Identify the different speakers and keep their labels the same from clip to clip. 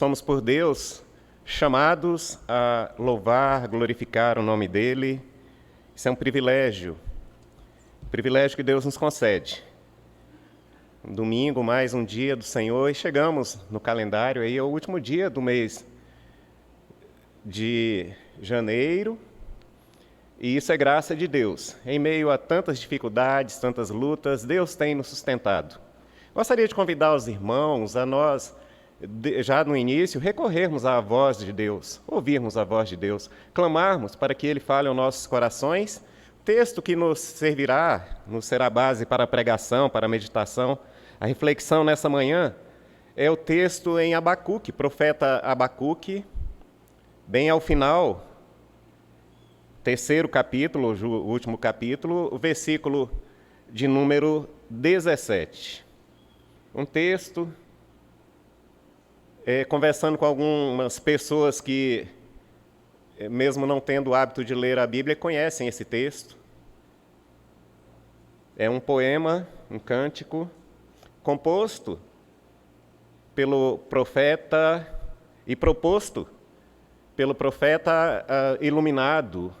Speaker 1: Somos por Deus chamados a louvar, glorificar o nome dEle. Isso é um privilégio que Deus nos concede. Domingo, mais um dia do Senhor, e chegamos no calendário aí, é o último dia do mês de janeiro, e isso é graça de Deus. Em meio a tantas dificuldades, tantas lutas, Deus tem nos sustentado. Gostaria de convidar os irmãos a nós, já no início, recorrermos à voz de Deus, ouvirmos a voz de Deus, clamarmos para que Ele fale aos nossos corações. Texto que nos será base para a pregação, para a meditação, a reflexão nessa manhã, é o texto em Abacuque, profeta Abacuque, bem ao final, terceiro capítulo, o último capítulo, o versículo de número 17. Um texto, conversando com algumas pessoas que, mesmo não tendo o hábito de ler a Bíblia, conhecem esse texto. É um poema, um cântico, composto pelo profeta e proposto pelo profeta iluminado,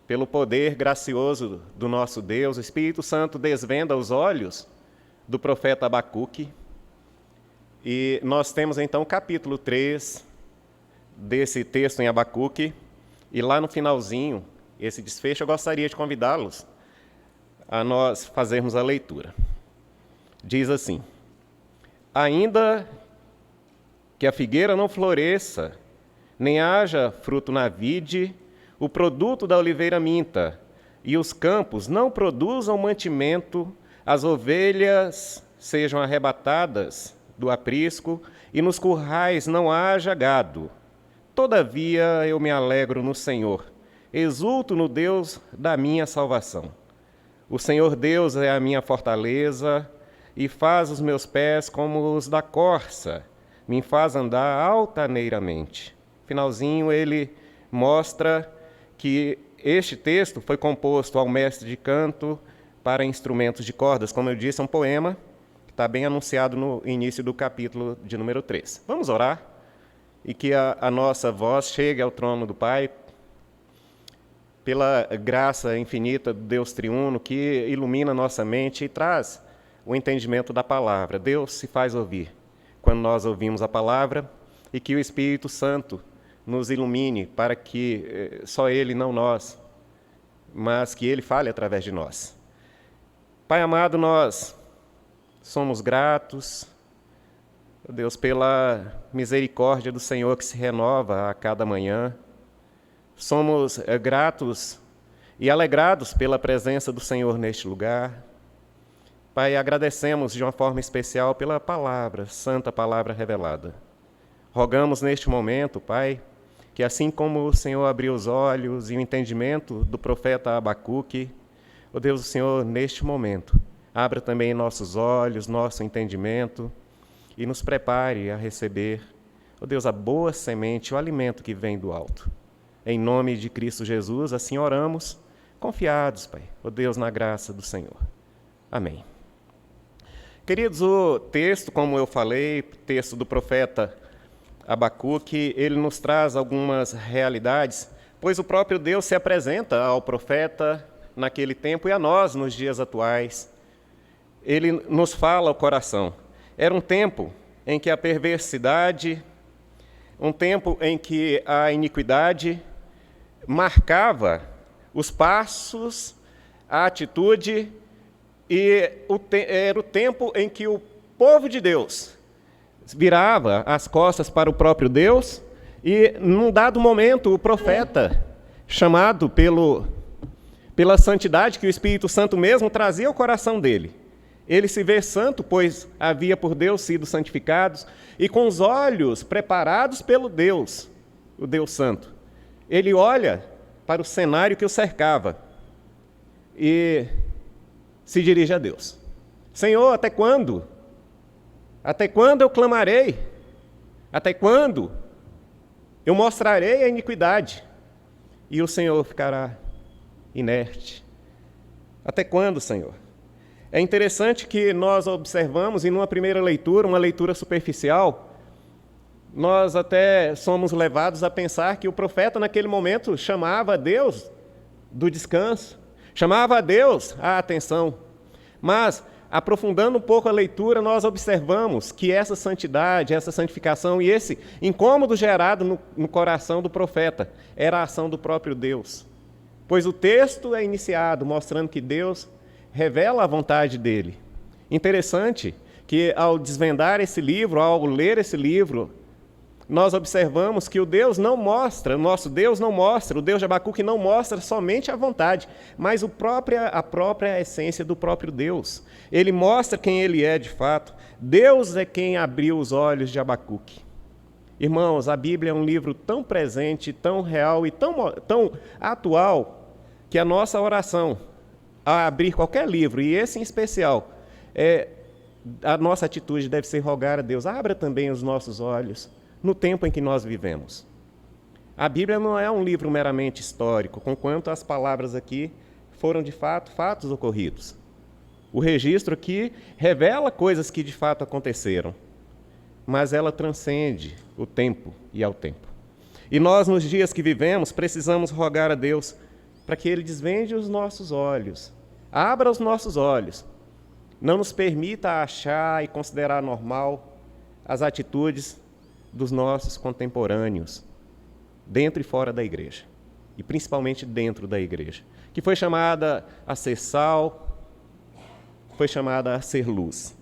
Speaker 1: pelo poder gracioso do nosso Deus. O Espírito Santo desvenda os olhos do profeta Abacuque. E nós temos então o capítulo 3 desse texto em Abacuque, e lá no finalzinho, esse desfecho, eu gostaria de convidá-los a nós fazermos a leitura. Diz assim: ainda que a figueira não floresça, nem haja fruto na vide, o produto da oliveira minta, e os campos não produzam mantimento, as ovelhas sejam arrebatadas do aprisco, e nos currais não haja gado. Todavia eu me alegro no Senhor, exulto no Deus da minha salvação. O Senhor Deus é a minha fortaleza, e faz os meus pés como os da corça, me faz andar altaneiramente. Finalzinho, ele mostra que este texto foi composto ao mestre de canto para instrumentos de cordas. Como eu disse, é um poema que está bem anunciado no início do capítulo de número 3. Vamos orar e que a nossa voz chegue ao trono do Pai, pela graça infinita do Deus triuno que ilumina nossa mente e traz o entendimento da palavra. Deus se faz ouvir quando nós ouvimos a palavra, e que o Espírito Santo nos ilumine para que só Ele, não nós, mas que Ele fale através de nós. Pai amado, nós somos gratos, Deus, pela misericórdia do Senhor que se renova a cada manhã. Somos gratos e alegrados pela presença do Senhor neste lugar. Pai, agradecemos de uma forma especial pela palavra, santa palavra revelada. Rogamos neste momento, Pai, que assim como o Senhor abriu os olhos e o entendimento do profeta Abacuque, ó Deus, o Senhor, neste momento, abra também nossos olhos, nosso entendimento, e nos prepare a receber, ó Deus, a boa semente, o alimento que vem do alto. Em nome de Cristo Jesus, assim oramos, confiados, Pai, ó Deus, na graça do Senhor. Amém. Queridos, o texto, como eu falei, texto do profeta Abacuque, ele nos traz algumas realidades, pois o próprio Deus se apresenta ao profeta naquele tempo e a nós nos dias atuais. Ele nos fala ao coração. Era um tempo em que a perversidade, um tempo em que a iniquidade marcava os passos, a atitude, e era o tempo em que o povo de Deus virava as costas para o próprio Deus, e num dado momento o profeta, chamado pela santidade que o Espírito Santo mesmo trazia ao coração dele, ele se vê santo, pois havia por Deus sido santificados, e com os olhos preparados pelo Deus, o Deus Santo, ele olha para o cenário que o cercava e se dirige a Deus. Senhor, até quando? Até quando eu clamarei? Até quando eu mostrarei a iniquidade? E o Senhor ficará inerte. Até quando, Senhor? É interessante que nós observamos, e numa primeira leitura, uma leitura superficial, Nós até somos levados a pensar que o profeta, naquele momento, chamava a Deus do descanso, chamava a Deus a atenção. Mas, aprofundando um pouco a leitura, nós observamos que essa santidade, essa santificação e esse incômodo gerado no coração do profeta era a ação do próprio Deus. Pois o texto é iniciado mostrando que Deus revela a vontade dele. Interessante que, ao desvendar esse livro, ao ler esse livro, nós observamos que o Deus não mostra, o nosso Deus não mostra, o Deus de Abacuque não mostra somente a vontade, mas a própria essência do próprio Deus. Ele mostra quem ele é de fato. Deus é quem abriu os olhos de Abacuque. Irmãos, a Bíblia é um livro tão presente, tão real e tão atual, que a nossa oração, ao abrir qualquer livro, e esse em especial, a nossa atitude deve ser rogar a Deus, abra também os nossos olhos no tempo em que nós vivemos. A Bíblia não é um livro meramente histórico, conquanto as palavras aqui foram de fato fatos ocorridos. O registro aqui revela coisas que de fato aconteceram, mas ela transcende o tempo e ao tempo. E nós, nos dias que vivemos, precisamos rogar a Deus para que Ele desvende os nossos olhos, abra os nossos olhos, não nos permita achar e considerar normal as atitudes dos nossos contemporâneos, dentro e fora da igreja, e principalmente dentro da igreja, que foi chamada a ser sal, foi chamada a ser luz.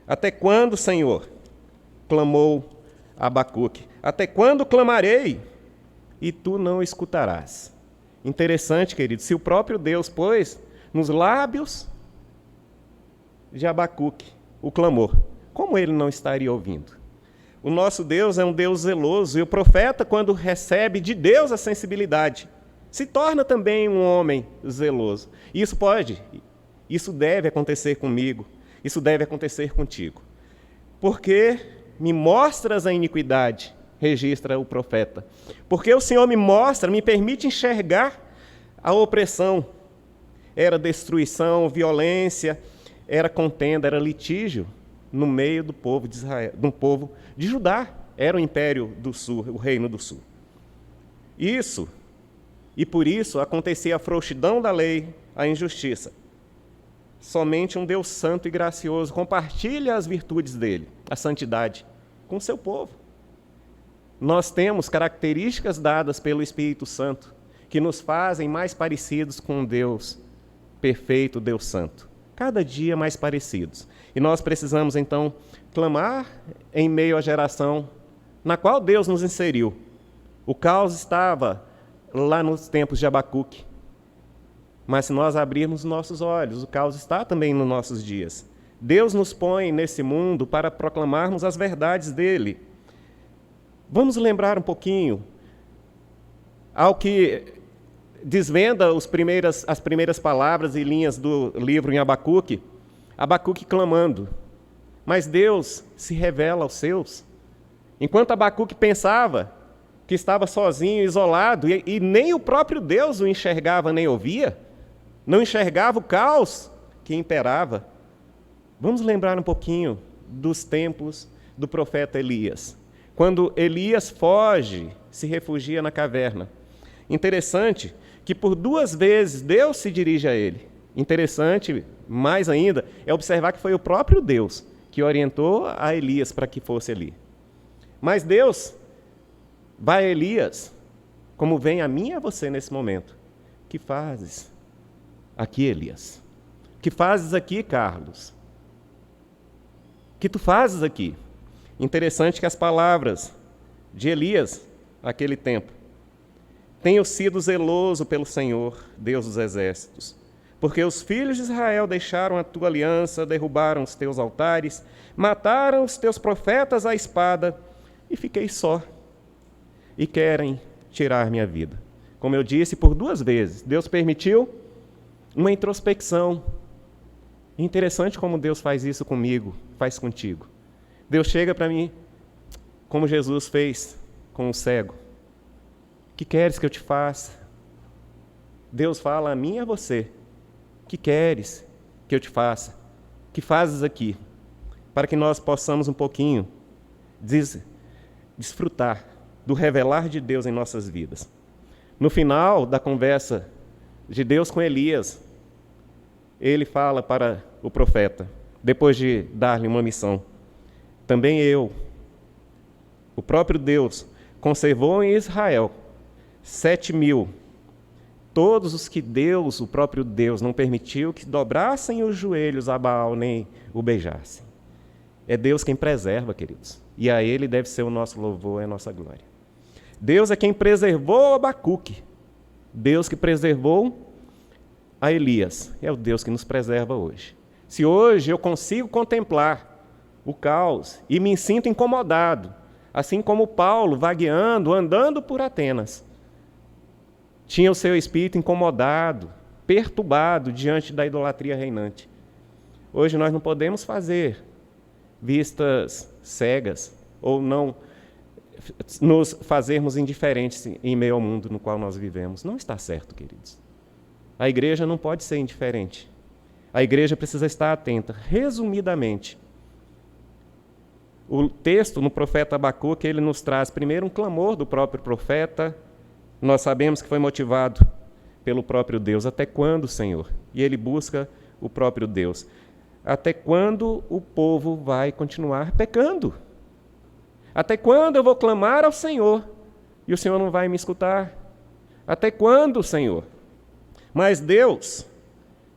Speaker 1: Até quando, Senhor? Clamou Abacuque. Até quando clamarei e tu não escutarás? Interessante, querido, se o próprio Deus pôs nos lábios de Abacuque o clamor, como ele não estaria ouvindo? O nosso Deus é um Deus zeloso, e o profeta, quando recebe de Deus a sensibilidade, se torna também um homem zeloso. Isso deve acontecer comigo, isso deve acontecer contigo. Porque me mostras a iniquidade, registra o profeta. Porque o Senhor me permite enxergar a opressão. Era destruição, violência, era contenda, era litígio no meio do povo de Israel, do povo de Judá. Era o Império do Sul, o Reino do Sul. E por isso acontecia a frouxidão da lei, a injustiça. Somente um Deus santo e gracioso compartilha as virtudes dele, a santidade, com o seu povo. Nós temos características dadas pelo Espírito Santo que nos fazem mais parecidos com um Deus perfeito, Deus santo. Cada dia mais parecidos. E nós precisamos, então, clamar em meio à geração na qual Deus nos inseriu. O caos estava lá nos tempos de Abacuque. Mas se nós abrirmos nossos olhos, o caos está também nos nossos dias. Deus nos põe nesse mundo para proclamarmos as verdades dele. Vamos lembrar um pouquinho ao que desvenda as primeiras palavras e linhas do livro em Abacuque, Abacuque clamando. Mas Deus se revela aos seus. Enquanto Abacuque pensava que estava sozinho, isolado, e nem o próprio Deus o enxergava nem ouvia, não enxergava o caos que imperava. Vamos lembrar um pouquinho dos tempos do profeta Elias. Quando Elias foge, se refugia na caverna. Interessante que por 2 vezes Deus se dirige a ele. Interessante, mais ainda, é observar que foi o próprio Deus que orientou a Elias para que fosse ali. Mas Deus vai a Elias, como vem a mim e a você nesse momento. Que fazes aqui, Elias? Que fazes aqui, Carlos? Que tu fazes aqui? Interessante que as palavras de Elias, naquele tempo, tenho sido zeloso pelo Senhor, Deus dos exércitos, porque os filhos de Israel deixaram a tua aliança, derrubaram os teus altares, mataram os teus profetas à espada, e fiquei só, e querem tirar minha vida. Como eu disse, por 2 vezes, Deus permitiu uma introspecção. Interessante como Deus faz isso comigo, faz contigo. Deus chega para mim, como Jesus fez com o cego. O que queres que eu te faça? Deus fala a mim e a você. O que queres que eu te faça? O que fazes aqui? Para que nós possamos um pouquinho desfrutar do revelar de Deus em nossas vidas. No final da conversa de Deus com Elias, ele fala para o profeta, depois de dar-lhe uma missão: também eu, o próprio Deus, conservou em Israel 7.000, todos os que Deus, o próprio Deus, não permitiu que dobrassem os joelhos a Baal nem o beijassem. É Deus quem preserva, queridos, e a Ele deve ser o nosso louvor e a nossa glória. Deus é quem preservou Abacuque, Deus que preservou a Elias, é o Deus que nos preserva hoje. Se hoje eu consigo contemplar o caos e me sinto incomodado, assim como Paulo, vagueando, andando por Atenas, tinha o seu espírito incomodado, perturbado diante da idolatria reinante. Hoje nós não podemos fazer vistas cegas ou não nos fazermos indiferentes em meio ao mundo no qual nós vivemos. Não está certo, queridos. A igreja não pode ser indiferente. A igreja precisa estar atenta. Resumidamente, o texto no profeta Abacuque, ele nos traz primeiro um clamor do próprio profeta. Nós sabemos que foi motivado pelo próprio Deus. Até quando, Senhor? E ele busca o próprio Deus. Até quando o povo vai continuar pecando? Até quando eu vou clamar ao Senhor e o Senhor não vai me escutar? Até quando, Senhor? Mas Deus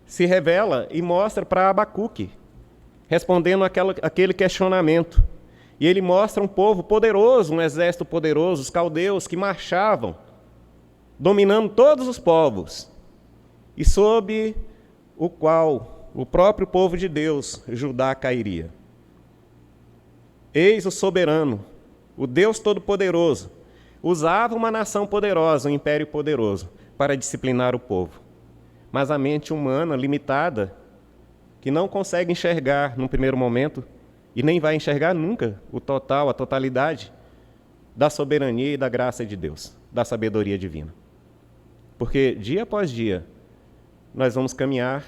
Speaker 1: se revela e mostra para Abacuque, respondendo aquele questionamento. E ele mostra um povo poderoso, um exército poderoso, os caldeus que marchavam, dominando todos os povos, e sob o qual o próprio povo de Deus, Judá, cairia. Eis o soberano, o Deus Todo-Poderoso, usava uma nação poderosa, um império poderoso, para disciplinar o povo. Mas a mente humana, limitada, que não consegue enxergar num primeiro momento, e nem vai enxergar nunca o total, a totalidade da soberania e da graça de Deus, da sabedoria divina. Porque dia após dia nós vamos caminhar,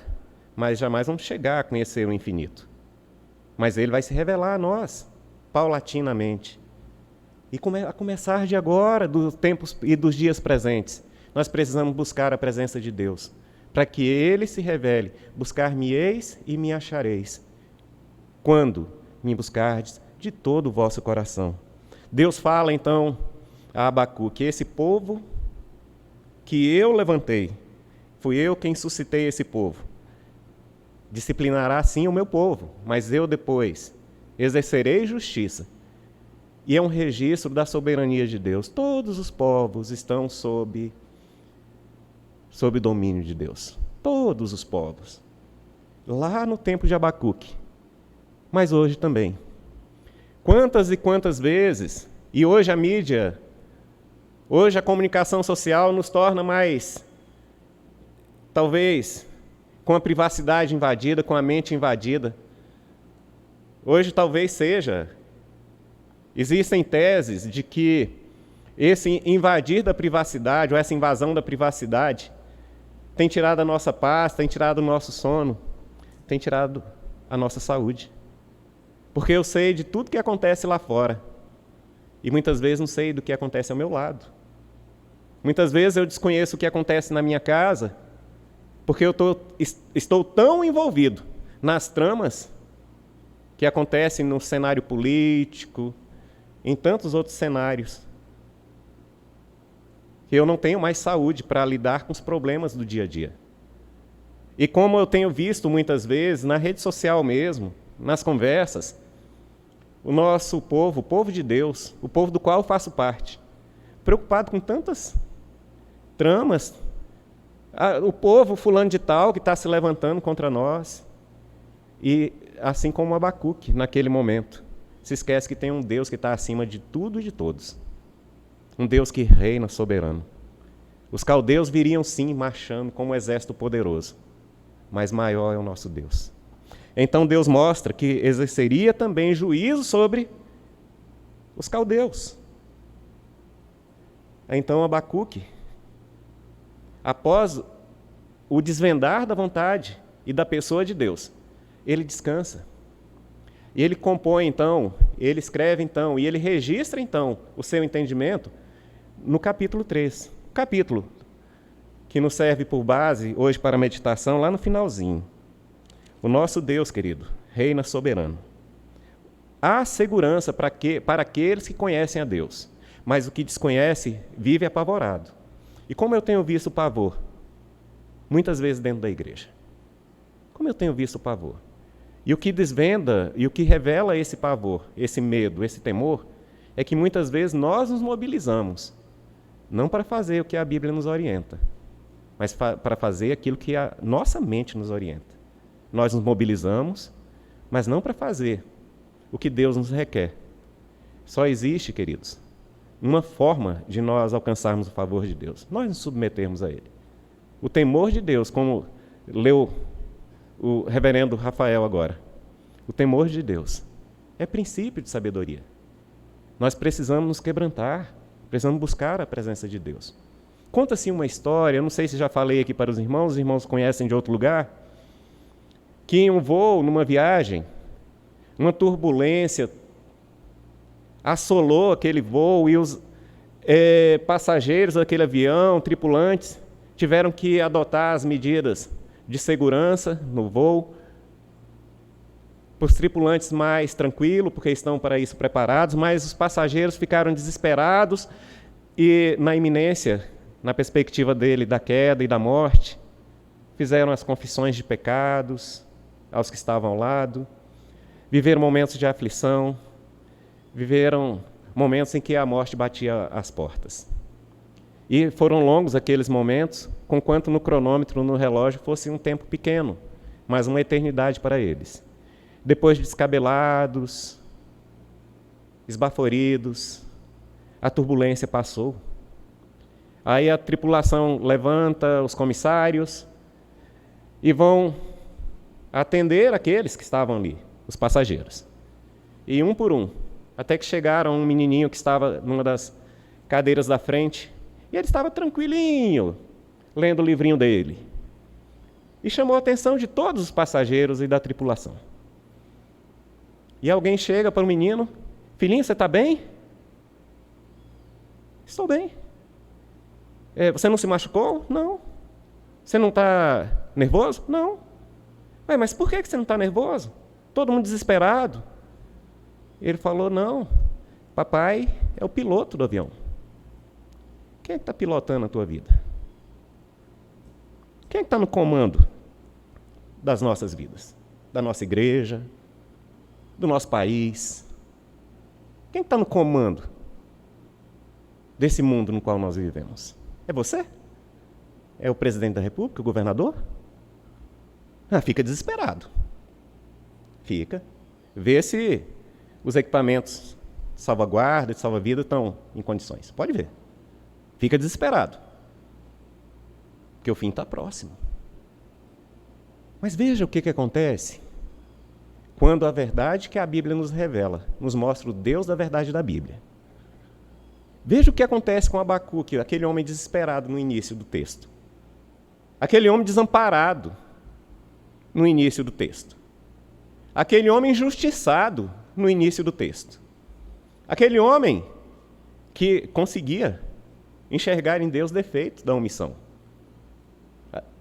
Speaker 1: mas jamais vamos chegar a conhecer o infinito. Mas Ele vai se revelar a nós, paulatinamente. E a começar de agora, dos tempos e dos dias presentes, nós precisamos buscar a presença de Deus, para que Ele se revele. Buscar-me-eis e me achareis, quando me buscardes de todo o vosso coração. Deus fala então a Abacuque: esse povo que eu levantei, fui eu quem suscitei esse povo. Disciplinará sim o meu povo, mas eu depois exercerei justiça. E é um registro da soberania de Deus. Todos os povos estão sob o domínio de Deus. Todos os povos. Lá no tempo de Abacuque. Mas hoje também. Quantas e quantas vezes, e hoje a mídia, hoje a comunicação social nos torna mais, talvez, com a privacidade invadida, com a mente invadida. Hoje talvez seja. Existem teses de que esse invadir da privacidade, ou essa invasão da privacidade, tem tirado a nossa paz, tem tirado o nosso sono, tem tirado a nossa saúde. Porque eu sei de tudo que acontece lá fora, e muitas vezes não sei do que acontece ao meu lado. Muitas vezes eu desconheço o que acontece na minha casa, porque eu estou tão envolvido nas tramas que acontecem no cenário político, em tantos outros cenários, que eu não tenho mais saúde para lidar com os problemas do dia a dia. E como eu tenho visto muitas vezes, na rede social mesmo, nas conversas, o nosso povo, o povo de Deus, o povo do qual eu faço parte, preocupado com tantas tramas, o povo fulano de tal que está se levantando contra nós, e assim como Abacuque, naquele momento, se esquece que tem um Deus que está acima de tudo e de todos. Um Deus que reina soberano. Os caldeus viriam sim marchando como um exército poderoso, mas maior é o nosso Deus. Então Deus mostra que exerceria também juízo sobre os caldeus. Então Abacuque, após o desvendar da vontade e da pessoa de Deus, ele descansa. E ele compõe, então, ele escreve, então, e ele registra, então, o seu entendimento no capítulo 3. O capítulo que nos serve por base hoje para a meditação, lá no finalzinho. O nosso Deus, querido, reina soberano. Há segurança para aqueles que conhecem a Deus, mas o que desconhece vive apavorado. E como eu tenho visto o pavor, muitas vezes dentro da igreja. Como eu tenho visto o pavor. E o que desvenda e o que revela esse pavor, esse medo, esse temor, é que muitas vezes nós nos mobilizamos, não para fazer o que a Bíblia nos orienta, mas para fazer aquilo que a nossa mente nos orienta. Nós nos mobilizamos, mas não para fazer o que Deus nos requer. Só existe, queridos, uma forma de nós alcançarmos o favor de Deus, nós nos submetermos a Ele. O temor de Deus, como leu o reverendo Rafael agora, o temor de Deus é princípio de sabedoria. Nós precisamos nos quebrantar, precisamos buscar a presença de Deus. Conta-se uma história, eu não sei se já falei aqui para os irmãos conhecem de outro lugar, que em um voo, numa viagem, uma turbulência assolou aquele voo e os passageiros daquele avião, tripulantes, tiveram que adotar as medidas de segurança no voo. Os tripulantes mais tranquilos, porque estão para isso preparados, mas os passageiros ficaram desesperados e na iminência, na perspectiva dele da queda e da morte, fizeram as confissões de pecados aos que estavam ao lado, viveram momentos de aflição, viveram momentos em que a morte batia às portas. E foram longos aqueles momentos, conquanto no cronômetro, no relógio, fosse um tempo pequeno, mas uma eternidade para eles. Depois de descabelados, esbaforidos, a turbulência passou. Aí a tripulação levanta os comissários e vão atender aqueles que estavam ali, os passageiros. E um por um, até que chegaram um menininho que estava numa das cadeiras da frente, e ele estava tranquilinho, lendo o livrinho dele. E chamou a atenção de todos os passageiros e da tripulação. E alguém chega para o menino: filhinho, você está bem? Estou bem. Você não se machucou? Não. Você não está nervoso? Não. Mas por que você não está nervoso? Todo mundo desesperado. Ele falou: não, papai é o piloto do avião. Quem é que está pilotando a tua vida? Quem é que está no comando das nossas vidas? Da nossa igreja? Do nosso país? Quem está no comando desse mundo no qual nós vivemos? É você? É o presidente da República, o governador? Fica desesperado. Fica. Vê se os equipamentos de salvaguarda, de salva-vida estão em condições. Pode ver. Fica desesperado. Porque o fim está próximo. Mas veja o que acontece quando a verdade que a Bíblia nos revela, nos mostra o Deus da verdade da Bíblia. Veja o que acontece com Abacuque, aquele homem desesperado no início do texto. Aquele homem desamparado no início do texto. Aquele homem injustiçado no início do texto. Aquele homem que conseguia enxergar em Deus defeitos da omissão.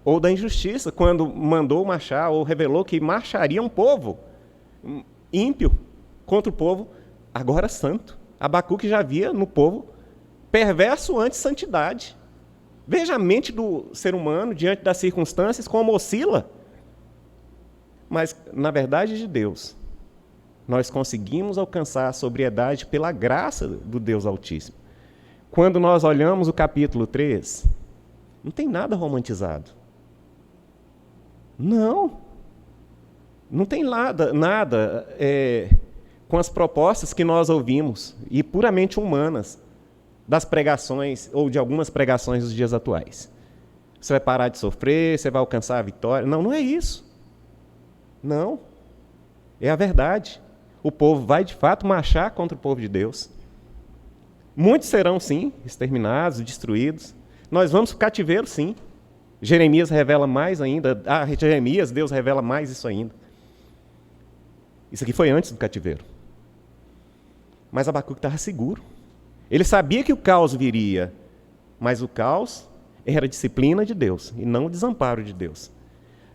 Speaker 1: Ou da injustiça, quando mandou marchar, ou revelou que marcharia um povo ímpio contra o povo agora santo. Abacuque já via no povo perverso antes santidade. Veja a mente do ser humano diante das circunstâncias como oscila. Mas, na verdade de Deus, nós conseguimos alcançar a sobriedade pela graça do Deus Altíssimo. Quando nós olhamos o capítulo 3, não tem nada romantizado. Não tem nada com as propostas que nós ouvimos, e puramente humanas, das pregações, ou de algumas pregações dos dias atuais. Você vai parar de sofrer, você vai alcançar a vitória. Não é isso. Não. É a verdade. O povo vai, de fato, marchar contra o povo de Deus. Muitos serão, sim, exterminados, destruídos. Nós vamos para o cativeiro, sim. Jeremias revela mais ainda. Jeremias, Deus revela mais isso ainda. Isso aqui foi antes do cativeiro. Mas Abacuque estava seguro. Ele sabia que o caos viria, mas o caos era a disciplina de Deus e não o desamparo de Deus.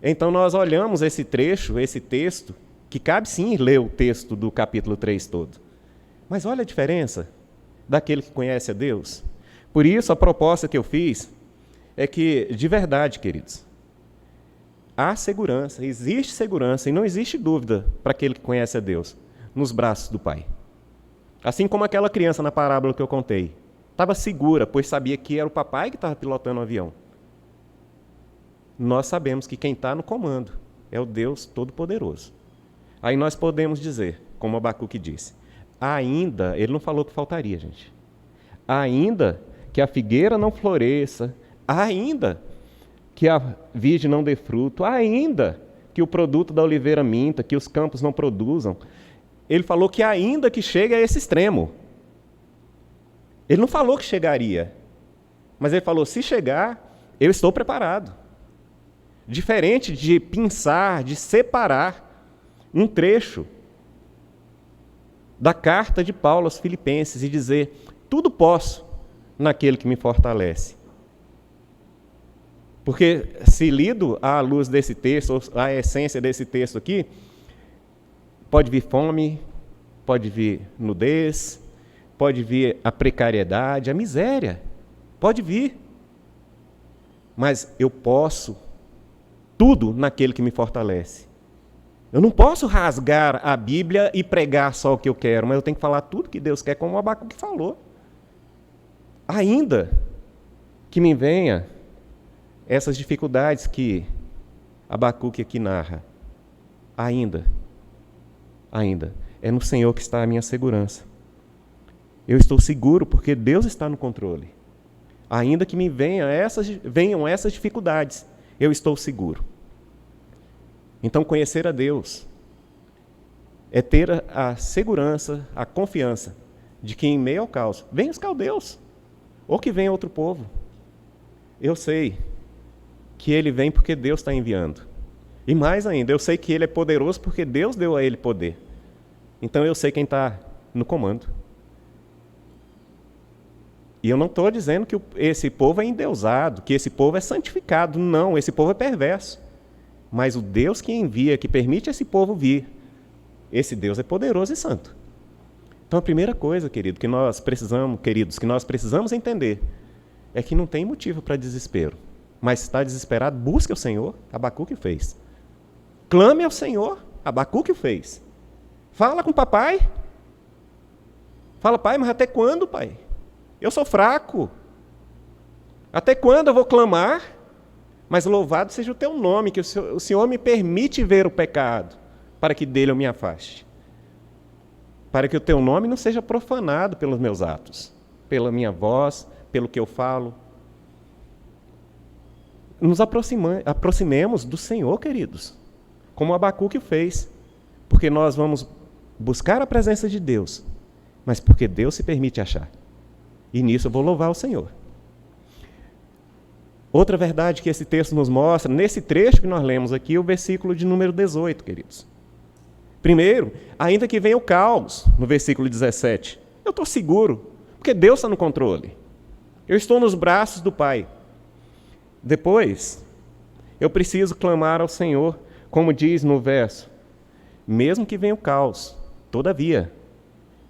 Speaker 1: Então nós olhamos esse trecho, esse texto, que cabe sim ler o texto do capítulo 3 todo. Mas olha a diferença daquele que conhece a Deus. Por isso a proposta que eu fiz é que, de verdade, queridos, há segurança, existe segurança e não existe dúvida para aquele que conhece a Deus nos braços do Pai. Assim como aquela criança na parábola que eu contei. Estava segura, pois sabia que era o papai que estava pilotando o avião. Nós sabemos que quem está no comando é o Deus Todo-Poderoso. Aí nós podemos dizer, como Abacuque disse, ainda, ele não falou que faltaria, gente. Ainda que a figueira não floresça, ainda que a vide não dê fruto, ainda que o produto da oliveira minta, que os campos não produzam. Ele falou que ainda que chegue a esse extremo. Ele não falou que chegaria, mas ele falou, se chegar, eu estou preparado. Diferente de pensar, de separar um trecho da carta de Paulo aos Filipenses e dizer, tudo posso naquele que me fortalece. Porque se lido à luz desse texto, à essência desse texto aqui, pode vir fome, pode vir nudez, pode vir a precariedade, a miséria, pode vir. Mas eu posso tudo naquele que me fortalece. Eu não posso rasgar a Bíblia e pregar só o que eu quero, mas eu tenho que falar tudo que Deus quer, como o Abacuque falou. Ainda que me venha essas dificuldades que Abacuque aqui narra, ainda, é no Senhor que está a minha segurança. Eu estou seguro porque Deus está no controle. Ainda que me venham essas dificuldades, eu estou seguro. Então, conhecer a Deus é ter a segurança, a confiança de que em meio ao caos, vem os caldeus, ou que venha outro povo. Eu sei que ele vem porque Deus está enviando. E mais ainda, eu sei que ele é poderoso porque Deus deu a ele poder. Então eu sei quem está no comando. E eu não estou dizendo que esse povo é endeusado, que esse povo é santificado. Não, esse povo é perverso. Mas o Deus que envia, que permite esse povo vir, esse Deus é poderoso e santo. Então a primeira coisa, queridos, que nós precisamos entender é que não tem motivo para desespero. Mas se está desesperado, busque o Senhor, Abacuque fez. Clame ao Senhor, Abacuque fez. Fala com o papai. Fala, pai, mas até quando, pai? Eu sou fraco. Até quando eu vou clamar? Mas louvado seja o teu nome, que o Senhor me permite ver o pecado, para que dele eu me afaste. Para que o teu nome não seja profanado pelos meus atos, pela minha voz, pelo que eu falo. Nos aproximemos do Senhor, queridos, como Abacuque fez, porque nós vamos buscar a presença de Deus, mas porque Deus se permite achar. E nisso eu vou louvar o Senhor. Outra verdade que esse texto nos mostra, nesse trecho que nós lemos aqui, o versículo de número 18, queridos. Primeiro, ainda que venha o caos, no versículo 17, eu estou seguro, porque Deus está no controle. Eu estou nos braços do Pai. Depois, eu preciso clamar ao Senhor, como diz no verso, mesmo que venha o caos, todavia,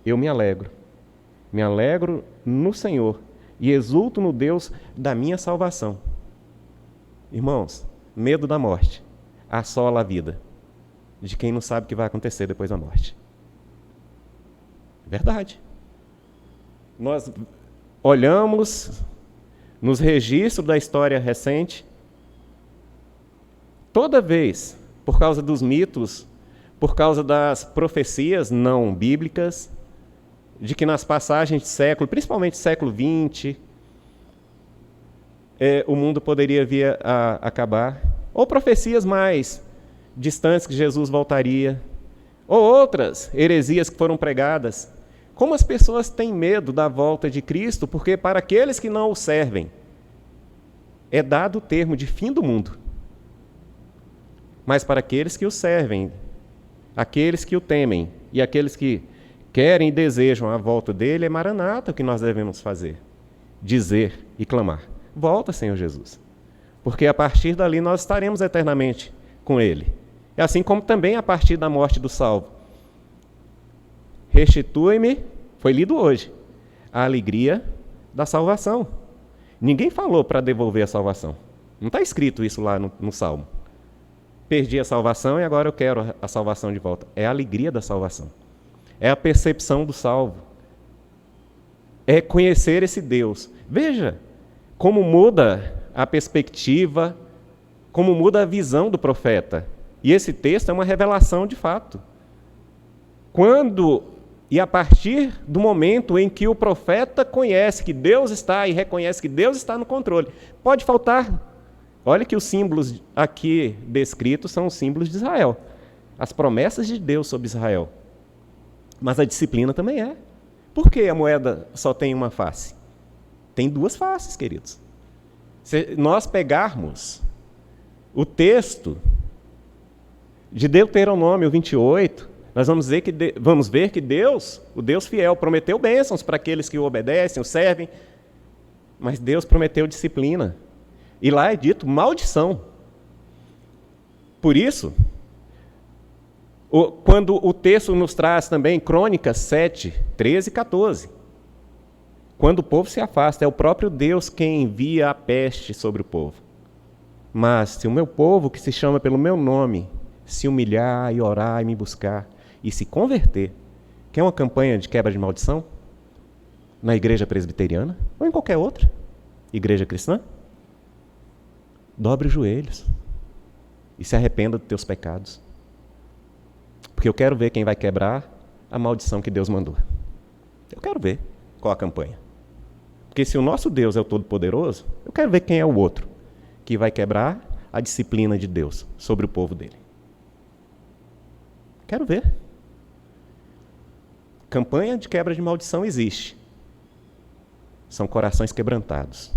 Speaker 1: eu me alegro no Senhor e exulto no Deus da minha salvação. Irmãos, medo da morte assola a vida de quem não sabe o que vai acontecer depois da morte. Verdade. Nós olhamos nos registros da história recente, toda vez, por causa dos mitos, por causa das profecias não bíblicas, de que nas passagens de século, principalmente século XX, o mundo poderia vir a acabar, ou profecias mais distantes que Jesus voltaria, ou outras heresias que foram pregadas. Como as pessoas têm medo da volta de Cristo, porque para aqueles que não o servem, é dado o termo de fim do mundo. Mas para aqueles que o servem, aqueles que o temem e aqueles que querem e desejam a volta dele, é Maranata o que nós devemos fazer. Dizer e clamar: volta, Senhor Jesus. Porque a partir dali nós estaremos eternamente com ele. É assim como também a partir da morte do salvo. Restitui-me, foi lido hoje, a alegria da salvação. Ninguém falou para devolver a salvação. Não está escrito isso lá no Salmo. Perdi a salvação e agora eu quero a salvação de volta. É a alegria da salvação. É a percepção do salvo. É conhecer esse Deus. Veja como muda a perspectiva, como muda a visão do profeta. E esse texto é uma revelação de fato. Quando e a partir do momento em que o profeta conhece que Deus está e reconhece que Deus está no controle, pode faltar. Olha que os símbolos aqui descritos são os símbolos de Israel. As promessas de Deus sobre Israel. Mas a disciplina também é. Por que a moeda só tem uma face? Tem duas faces, queridos. Se nós pegarmos o texto de Deuteronômio 28, nós vamos ver que Deus, o Deus fiel, prometeu bênçãos para aqueles que o obedecem, o servem, mas Deus prometeu disciplina. E lá é dito maldição. Por isso, quando o texto nos traz também Crônicas 7, 13 e 14, quando o povo se afasta, é o próprio Deus quem envia a peste sobre o povo. Mas se o meu povo, que se chama pelo meu nome, se humilhar e orar e me buscar e se converter, quer uma campanha de quebra de maldição? Na igreja presbiteriana ou em qualquer outra igreja cristã? Dobre os joelhos e se arrependa dos teus pecados. Porque eu quero ver quem vai quebrar a maldição que Deus mandou. Eu quero ver qual a campanha. Porque se o nosso Deus é o Todo-Poderoso, eu quero ver quem é o outro que vai quebrar a disciplina de Deus sobre o povo dele. Quero ver. Campanha de quebra de maldição existe. São corações quebrantados.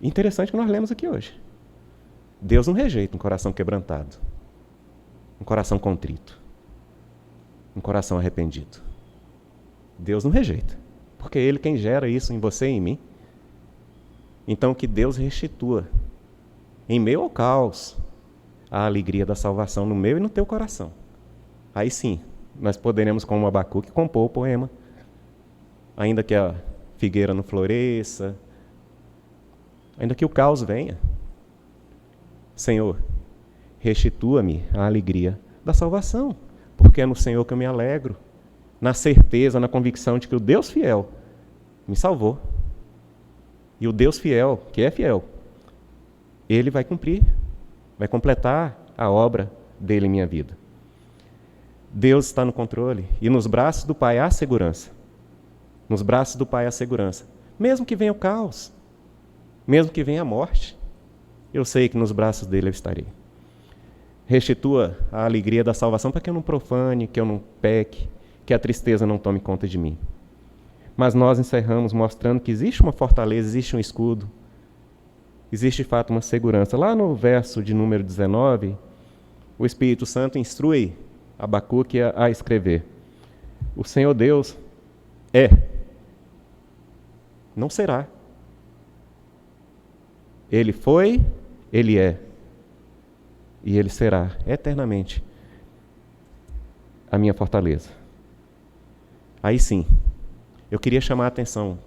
Speaker 1: Interessante que nós lemos aqui hoje. Deus não rejeita um coração quebrantado, um coração contrito, um coração arrependido. Deus não rejeita, porque é Ele quem gera isso em você e em mim. Então que Deus restitua, em meio ao caos, a alegria da salvação no meu e no teu coração. Aí sim, nós poderemos, como Abacuque, compor o poema, ainda que a figueira não floresça, ainda que o caos venha. Senhor, restitua-me a alegria da salvação, porque é no Senhor que eu me alegro, na certeza, na convicção de que o Deus fiel me salvou. E o Deus fiel, que é fiel, Ele vai cumprir, vai completar a obra dele em minha vida. Deus está no controle e nos braços do Pai há segurança. Nos braços do Pai há segurança. Mesmo que venha o caos, mesmo que venha a morte, eu sei que nos braços dele eu estarei. Restitua a alegria da salvação para que eu não profane, que eu não peque, que a tristeza não tome conta de mim. Mas nós encerramos mostrando que existe uma fortaleza, existe um escudo, existe de fato uma segurança. Lá no verso de número 19, o Espírito Santo instrui Abacuque a escrever: o Senhor Deus é, não será. Ele foi, Ele é, e Ele será eternamente a minha fortaleza. Aí sim, eu queria chamar a atenção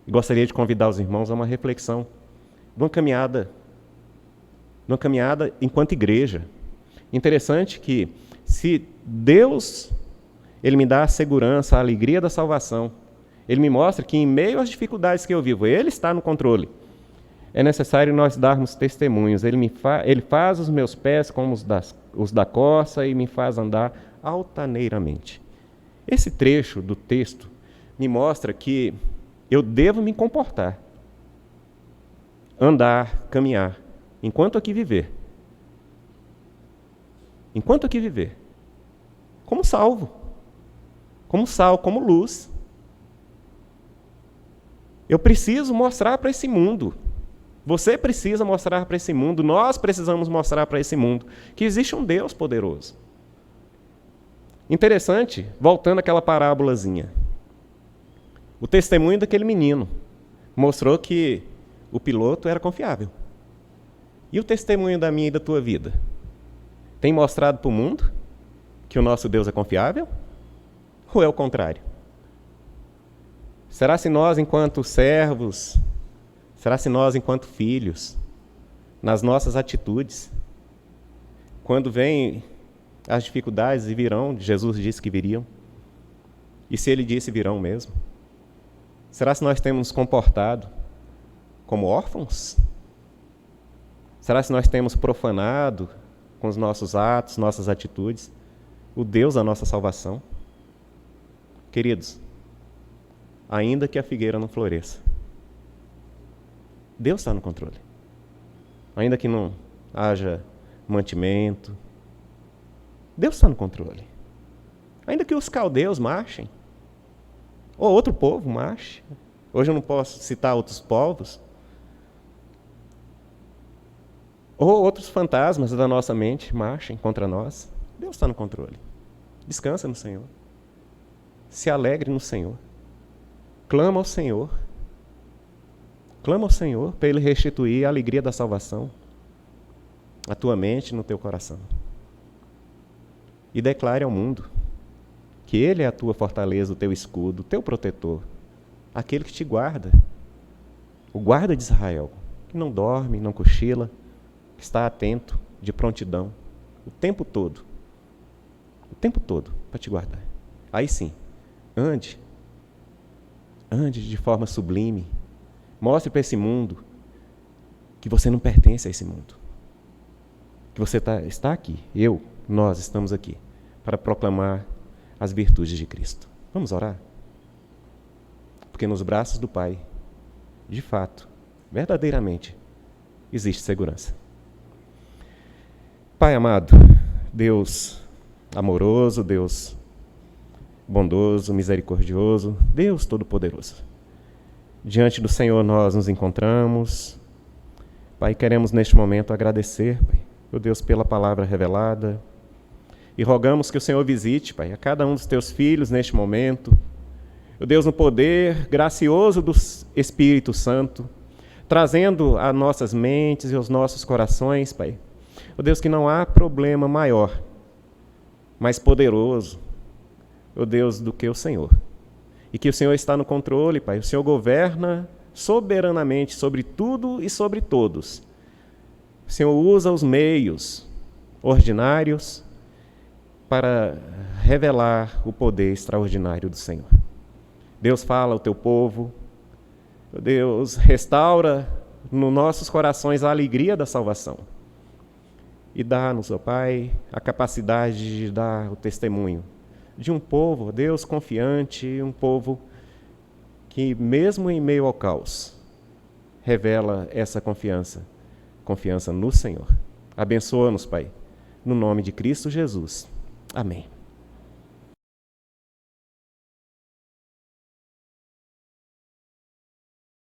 Speaker 1: e gostaria de convidar os irmãos a uma reflexão, de uma caminhada enquanto igreja. Interessante que, se Deus, Ele me dá a segurança, a alegria da salvação, Ele me mostra que em meio às dificuldades que eu vivo, Ele está no controle. É necessário nós darmos testemunhos. Ele faz os meus pés como os da corça e me faz andar altaneiramente. Esse trecho do texto me mostra que eu devo me comportar, andar, caminhar, enquanto aqui viver. Enquanto aqui viver. Como salvo. Como sal, como luz. Eu preciso mostrar para esse mundo. Você precisa mostrar para esse mundo, nós precisamos mostrar para esse mundo que existe um Deus poderoso. Interessante, voltando àquela parábolazinha. O testemunho daquele menino mostrou que o piloto era confiável. E o testemunho da minha e da tua vida? Tem mostrado para o mundo que o nosso Deus é confiável? Ou é o contrário? Será se nós, enquanto servos, será se nós, enquanto filhos, nas nossas atitudes, quando vêm as dificuldades, e virão, Jesus disse que viriam, e se Ele disse virão mesmo, será se nós temos nos comportado como órfãos? Será se nós temos profanado com os nossos atos, nossas atitudes, o Deus da nossa salvação? Queridos, ainda que a figueira não floresça, Deus está no controle. Ainda que não haja mantimento, Deus está no controle. Ainda que os caldeus marchem, ou outro povo marche, hoje eu não posso citar outros povos, ou outros fantasmas da nossa mente marchem contra nós, Deus está no controle. Descansa no Senhor. Se alegre no Senhor. Clama ao Senhor. Clama ao Senhor para Ele restituir a alegria da salvação à tua mente e no teu coração. E declare ao mundo que Ele é a tua fortaleza, o teu escudo, o teu protetor, aquele que te guarda, o guarda de Israel, que não dorme, não cochila, que está atento, de prontidão, o tempo todo para te guardar. Aí sim, ande de forma sublime, mostre para esse mundo que você não pertence a esse mundo, que você está aqui, nós estamos aqui para proclamar as virtudes de Cristo. Vamos orar? Porque nos braços do Pai, de fato, verdadeiramente, existe segurança. Pai amado, Deus amoroso, Deus bondoso, misericordioso, Deus todo-poderoso. Diante do Senhor nós nos encontramos. Pai, queremos neste momento agradecer, Pai, meu Deus, pela palavra revelada. E rogamos que o Senhor visite, Pai, a cada um dos teus filhos neste momento. Meu Deus, no poder gracioso do Espírito Santo, trazendo a nossas mentes e aos nossos corações, Pai. Meu Deus, que não há problema maior, mais poderoso, meu Deus, do que o Senhor. E que o Senhor está no controle, Pai. O Senhor governa soberanamente sobre tudo e sobre todos. O Senhor usa os meios ordinários para revelar o poder extraordinário do Senhor. Deus fala ao teu povo. Deus restaura nos nossos corações a alegria da salvação. E dá-nos, ó Pai, a capacidade de dar o testemunho de um povo, Deus, confiante, um povo que, mesmo em meio ao caos, revela essa confiança no Senhor. Abençoa-nos, Pai, no nome de Cristo Jesus. Amém.